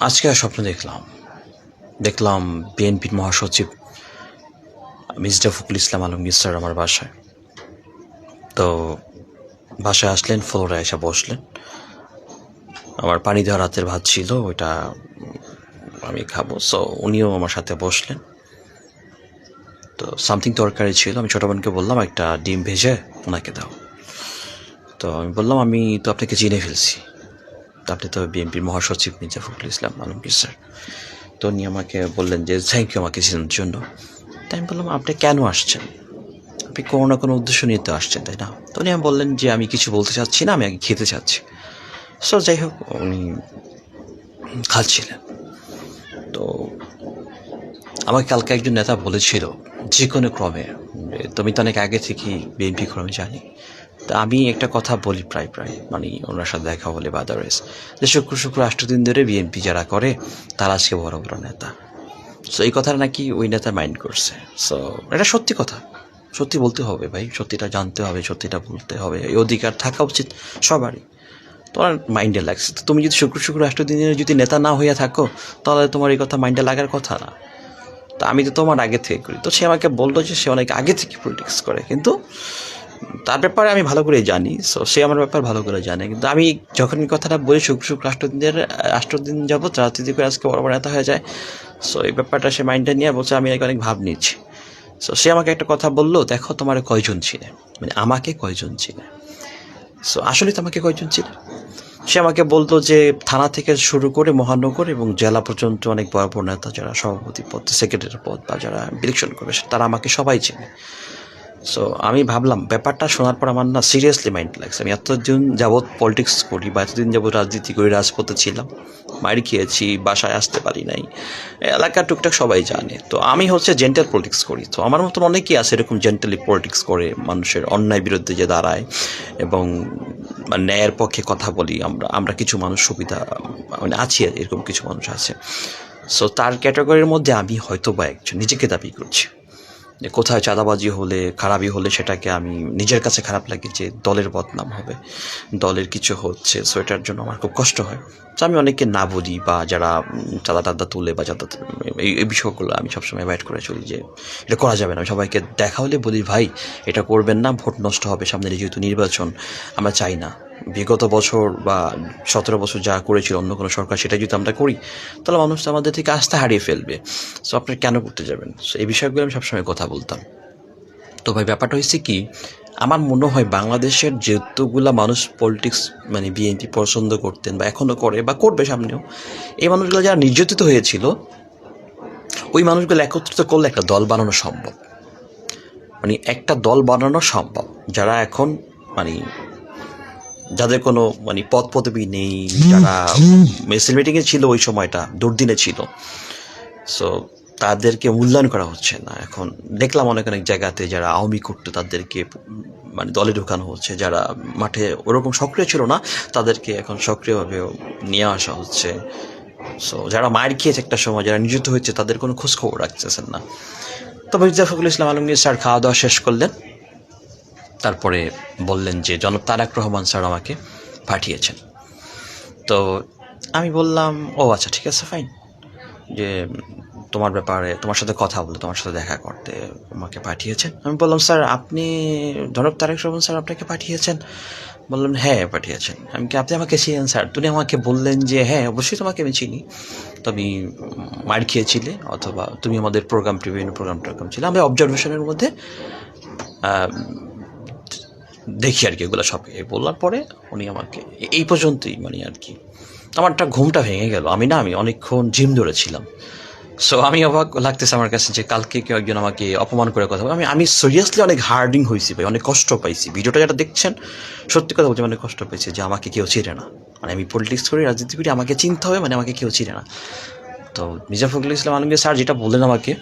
আজকে স্বপ্ন দেখলাম বিএনপির মহাসচিব মির্জা ফখরুল ইসলাম আলমগীর স্যার আমার বাসায়। তো বাসায় আসলেন, ফ্লোরে এসে বসলেন। আমার পানি দেওয়া রাতের ভাত ছিল, ওইটা আমি খাবো, সো উনিও আমার সাথে বসলেন। তো সামথিং তরকারি ছিল, আমি ছোটো বোনকে বললাম একটা ডিম ভেজে ওনাকে দাও। তো আমি বললাম আমি তো আপনাকে চিনে ফেলছি, তো আপনি তো বিএনপির মহাসচিব মির্জা ফখরুল ইসলাম আলমগীর স্যার। তো উনি আমাকে বললেন যে থ্যাংক ইউ আমাকে চেনার জন্য। তাই আমি বললাম আপনি কেন আসছেন, আপনি কোনো না কোনো উদ্দেশ্য নিয়ে তো আসছেন, তাই না? তো উনি বললেন যে আমি কিছু বলতে চাচ্ছি না, আমি আগে খেতে চাচ্ছি। সো যাই হোক, উনি খাচ্ছিলেন। তো আমাকে কালকে একজন নেতা বলেছিল যে কোনো ক্রমে, তুমি তো অনেক আগে থেকেই বিএনপি ক্রমে জানি। তা আমি একটা কথা বলি প্রায় মানে ওনার সাথে দেখা হলে বা আদারওয়াইজ, যে শুক্র 8 দিন ধরে বিএনপি যারা করে তারা আজকে বড় বড় নেতা। সো এই কথাটা নাকি ওই নেতা মাইন্ড করছে। সো এটা সত্যি কথা, সত্যি বলতে হবে ভাই, সত্যিটা জানতে হবে, সত্যিটা বলতে হবে, এই অধিকার থাকা উচিত সবারই। তোমার মাইন্ডে লাগছে, তো তুমি যদি শুক্র 8 দিনের যদি নেতা না হইয়া থাকো, তাহলে তোমার এই কথা মাইন্ডে লাগার কথা না। তো আমি তো তোমার আগে থেকে করি। তো সে আমাকে বললো যে সে অনেক আগে থেকে পলিটিক্স করে, কিন্তু তার ব্যাপারে আমি ভালো করে জানি। সো সে আমার ব্যাপার ভালো করে জানে, কিন্তু আমি যখন এই কথাটা বলি শুক্র 8 দিন যাবত রাজনীতি করে আজকে বড় বড় নেতা হয়ে যায়। সো এই ব্যাপারটা সে মাইন্ডে নিয়ে বলছে আমি অনেক ভাব নিচ্ছি। সো সে আমাকে একটা কথা বললো, দেখো তোমার কয়জন চিনে, মানে আমাকে কয়জন চিনে। সো আসলে তো আমাকে কয়জন চিনে, সে আমাকে বলতো যে থানা থেকে শুরু করে মহানগর এবং জেলা পর্যন্ত অনেক বড় বড় নেতা যারা সভাপতি পদ, সেক্রেটারি পদ বা যারা ইলেকশন করে তারা আমাকে সবাই চেনে। সো আমি ভাবলাম, ব্যাপারটা শোনার পর আমার না সিরিয়াসলি মাইন্ড লাগছে। আমি এতদিন যাবৎ পলিটিক্স করি বা এতদিন যাবৎ রাজনীতি করি, রাজপথে ছিলাম, মারি খেয়েছি, বাসায় আসতে পারি নাই, এলাকার টুকটাক সবাই জানে। তো আমি হচ্ছে জেন্টাল পলিটিক্স করি। তো আমার মতন অনেকেই আছে এরকম জেন্টালি পলিটিক্স করে, মানুষের অন্যায় বিরুদ্ধে যে দাঁড়ায় এবং ন্যায়ের পক্ষে কথা বলি। আমরা কিছু মানুষ সুবিধা মানে আছি, এরকম কিছু মানুষ আছে। সো তার ক্যাটাগরির মধ্যে আমি হয়তো বা একজন নিজেকে দাবি করছি। কোথায় চাঁদাবাজি হলে, খারাপই হলে সেটাকে আমি নিজের কাছে খারাপ লাগে যে দলের বদনাম হবে, দলের কিছু হচ্ছে, সো এটার জন্য আমার খুব কষ্ট হয়। তো আমি অনেককে না বলি, বা যারা চাঁদা টাদা তুলে বা চাঁদা এই বিষয়গুলো আমি সবসময় অ্যাভয়েড করে চলি যে এটা করা যাবে না। আমি সবাইকে দেখা হলে বলি ভাই এটা করবেন না, ভোট নষ্ট হবে, সামনে যেহেতু নির্বাচন, আমরা চাই না বিগত বছর বা 17 বছর যা করেছিল অন্য কোনো সরকার, সেটা যদি আমরা করি তাহলে মানুষ আমাদের থেকে আস্থা হারিয়ে ফেলবে। সো আপনারা কেন করতে যাবেন? সো এই বিষয়গুলো আমি সবসময় কথা বলতাম। তো ভাই ব্যাপারটা হয়েছে কি, আমার মনে হয় বাংলাদেশের যেতগুলা মানুষ পলিটিক্স মানে বিএনপি পছন্দ করতেন বা এখনও করে বা করবে সামনেও, এই মানুষগুলো যারা নির্যাতিত হয়েছিল, ওই মানুষগুলো একত্রিত করলে একটা দল বানানো সম্ভব। মানে একটা দল বানানো সম্ভব যারা এখন মানে যাদের কোনো মানে পদ পদবি নেই, যারা মিছিল মিটিংয়ে ছিল ওই সময়টা, দুর্দিনে ছিল। সো তাদেরকে মূল্যায়ন করা হচ্ছে না। এখন দেখলাম অনেক জায়গাতে যারা আওয়ামী করতো তাদেরকে মানে দলে ঢোকানো হচ্ছে, যারা মাঠে ওরকম সক্রিয় ছিল না তাদেরকে এখন সক্রিয়ভাবে নিয়ে আসা হচ্ছে। সো যারা মায়ের খেয়েছে একটা সময়, যারা নিযুক্ত হয়েছে, তাদের কোনো খোঁজ খবর রাখতেছেন না। তো মির্জা ফখরুল ইসলাম আলমগীর স্যার খাওয়া দাওয়া শেষ করলেন, তারপরে বললেন যে জনাব তারেক রহমান স্যার আমাকে পাঠিয়েছেন। তো আমি বললাম ও আচ্ছা ঠিক আছে ফাইন, যে তোমার ব্যাপারে তোমার সাথে কথা বলতে, তোমার সাথে দেখা করতে আমাকে পাঠিয়েছেন। আমি বললাম স্যার আপনি জনাব তারেক রহমান স্যার আপনাকে পাঠিয়েছেন? বললাম হ্যাঁ পাঠিয়েছেন। আমি কি আপনি আমাকে চিনেন স্যার? তুমি আমাকে বললেন যে হ্যাঁ অবশ্যই তোমাকে আমি চিনি, তুমি মার খেয়েছিলে অথবা তুমি আমাদের বিভিন্ন প্রোগ্রাম ছিল, আমরা অবজারভেশনের মধ্যে দেখি আর কি, এগুলো সব বলার পরে উনি আমাকে এই পর্যন্তই মানে আর কি আমার একটা ঘুমটা ভেঙে গেল। আমি অনেকক্ষণ জিম ধরেছিলাম। সো আমি অবাক লাগতেছে আমার কাছে যে কালকে কেউ একজন আমাকে অপমান করে কথা বলে। আমি সিরিয়াসলি অনেক হার্ডিং হয়েছি ভাই, অনেক কষ্ট পাইছি। ভিডিওটা যেটা দেখছেন, সত্যি কথা বলছি, অনেক কষ্ট পেয়েছি যে আমাকে কেউ চিনে না। মানে আমি পলিটিক্স করি, রাজনীতি করি, আমাকে চিনতে হবে, মানে আমাকে কেউ চিনে না। তো মির্জা ফখরুল ইসলাম আলমগীর স্যার যেটা বললেন আমাকে,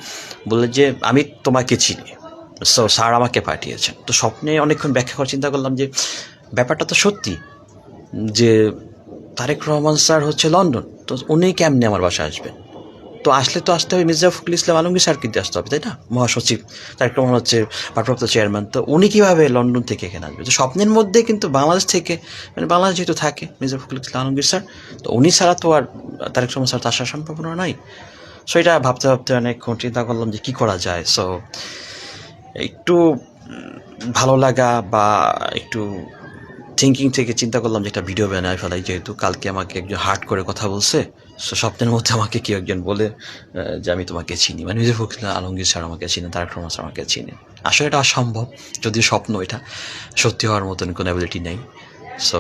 বললেন যে আমি তোমাকে চিনি, সো স্যার আমাকে পাঠিয়েছেন। তো স্বপ্নে অনেকক্ষণ ব্যাখ্যা করে চিন্তা করলাম যে ব্যাপারটা তো সত্যি, যে তারেক রহমান স্যার হচ্ছে লন্ডন, তো উনি কেমনে আমার বাসায় আসবেন? তো আসতে হবে মির্জা ফখরুল ইসলাম আলমগীর স্যারকে দিয়ে আসতে হবে, তাই না? মহাসচিব, তার রহমান হচ্ছে ভারপ্রাপ্ত চেয়ারম্যান, তো উনি কীভাবে লন্ডন থেকে এখানে আসবে? তো স্বপ্নের মধ্যে কিন্তু বাংলাদেশ থেকে, মানে বাংলাদেশ যেহেতু থাকে মির্জা ফখরুল ইসলাম আলমগীর স্যার, তো উনি ছাড়া তো আর তারেক রহমান স্যার তো আসার সম্ভাবনা নাই। সো এটা ভাবতে ভাবতে অনেকক্ষণ চিন্তা করলাম যে কী করা যায়। সো একটু ভালো লাগা বা একটু থিঙ্কিং থেকে চিন্তা করলাম যে একটা ভিডিও বানায় ফেলাই, যেহেতু কালকে আমাকে একজন হার্ট করে কথা বলছে। সো স্বপ্নের মধ্যে আমাকে কেউ একজন বলে যে আমি তোমাকে চিনি, মানে মির্জা ফখরুল আলমগীর স্যার আমাকে চিনে, তারেক রহমান স্যার আমাকে চিনে। আসলে এটা অসম্ভব, যদিও স্বপ্ন, এটা সত্যি হওয়ার মতন কোনো অ্যাবিলিটি নেই। সো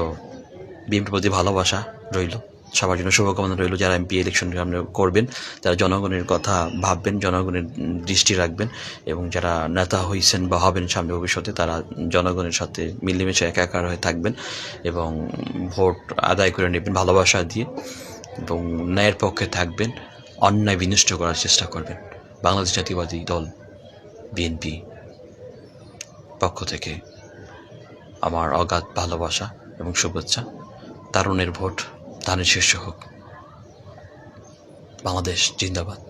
বিএনপির প্রতি ভালোবাসা রইল, সবার জন্য শুভকামনা রইল। যারা এমপি ইলেকশন সামনে করবেন তারা জনগণের কথা ভাববেন, জনগণের দৃষ্টি রাখবেন, এবং যারা নেতা হয়েছেন বা হবেন সামনে ভবিষ্যতে তারা জনগণের সাথে মিলেমিশে একাকার হয়ে থাকবেন এবং ভোট আদায় করে নেবেন ভালোবাসা দিয়ে, এবং ন্যায়ের পক্ষে থাকবেন, অন্যায় বিনষ্ট করার চেষ্টা করবেন। বাংলাদেশ জাতীয়বাদী দল বিএনপি পক্ষ থেকে আমার অগাধ ভালোবাসা এবং শুভেচ্ছা। তারুণের ভোট ধানের শীর্ষ হোক। বাংলাদেশ জিন্দাবাদ।